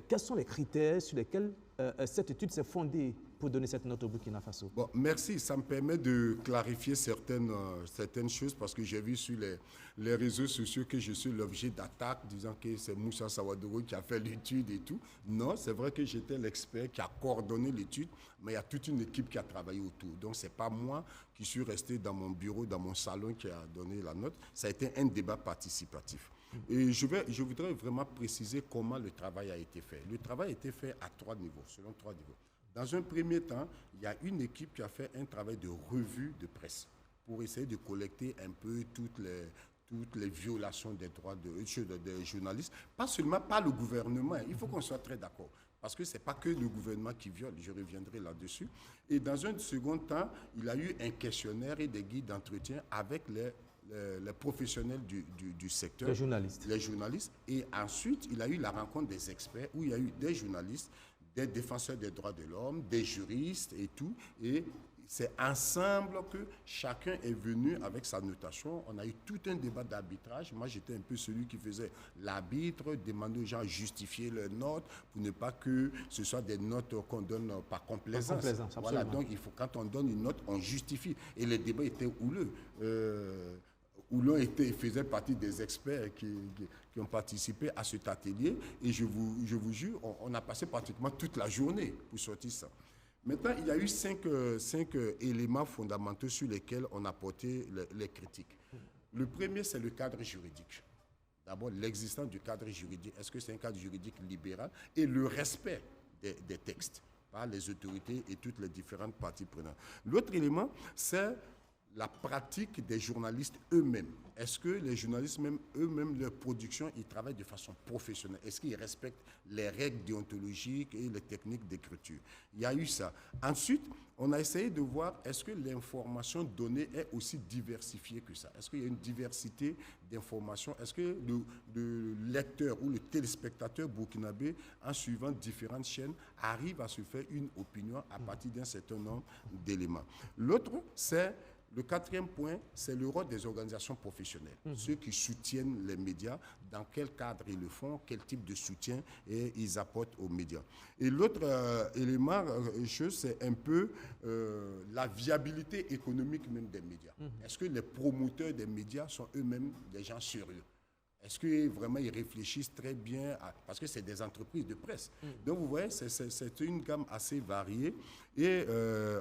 Quels sont les critères sur lesquels cette étude s'est fondée pour donner cette note au Burkina Faso? Bon, merci. Ça me permet de clarifier certaines choses parce que j'ai vu sur les réseaux sociaux que je suis l'objet d'attaques disant que c'est Moussa Sawadogo qui a fait l'étude et tout. Non, c'est vrai que j'étais l'expert qui a coordonné l'étude, mais il y a toute une équipe qui a travaillé autour. Donc, ce n'est pas moi qui suis resté dans mon bureau, dans mon salon qui a donné la note. Ça a été un débat participatif. Et je voudrais vraiment préciser comment le travail a été fait. Le travail a été fait à 3 niveaux, selon 3 niveaux. Dans un premier temps, il y a une équipe qui a fait un travail de revue de presse pour essayer de collecter un peu toutes les violations des droits des journalistes, pas seulement par le gouvernement, il faut qu'on soit très d'accord, parce que ce n'est pas que le gouvernement qui viole, je reviendrai là-dessus. Et dans un second temps, il y a eu un questionnaire et des guides d'entretien avec les professionnels du secteur. Les journalistes. Et ensuite, il y a eu la rencontre des experts où il y a eu des journalistes, des défenseurs des droits de l'homme, des juristes et tout. Et c'est ensemble que chacun est venu avec sa notation. On a eu tout un débat d'arbitrage. Moi, j'étais un peu celui qui faisait l'arbitre, demandait aux gens de justifier leurs notes pour ne pas que ce soit des notes qu'on donne par complaisance. Voilà, donc il faut, quand on donne une note, on justifie. Et les débats étaient houleux. Oulon faisait partie des experts qui ont participé à cet atelier. Et je vous jure, on a passé pratiquement toute la journée pour sortir ça. Maintenant, il y a eu cinq éléments fondamentaux sur lesquels on a porté les critiques. Le premier, c'est le cadre juridique. D'abord, l'existence du cadre juridique. Est-ce que c'est un cadre juridique libéral? Et le respect des textes par les autorités et toutes les différentes parties prenantes. L'autre élément, c'est la pratique des journalistes eux-mêmes. Est-ce que les journalistes eux-mêmes, leur production, ils travaillent de façon professionnelle? Est-ce qu'ils respectent les règles déontologiques et les techniques d'écriture? Il y a eu ça. Ensuite, on a essayé de voir est-ce que l'information donnée est aussi diversifiée que ça? Est-ce qu'il y a une diversité d'informations? Est-ce que le lecteur ou le téléspectateur burkinabé, en suivant différentes chaînes, arrive à se faire une opinion à partir d'un certain nombre d'éléments? L'autre, c'est le quatrième point, c'est le rôle des organisations professionnelles, ceux qui soutiennent les médias, dans quel cadre ils le font, quel type de soutien ils apportent aux médias. Et l'autre élément, c'est un peu la viabilité économique même des médias. Est-ce que les promoteurs des médias sont eux-mêmes des gens sérieux? Est-ce que vraiment ils réfléchissent très bien parce que c'est des entreprises de presse. Donc vous voyez, c'est une gamme assez variée et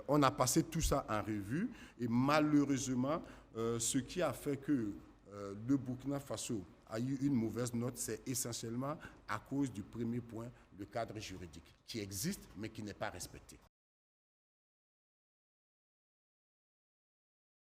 on a passé tout ça en revue et malheureusement, ce qui a fait que le Burkina Faso a eu une mauvaise note, c'est essentiellement à cause du premier point, le cadre juridique, qui existe mais qui n'est pas respecté.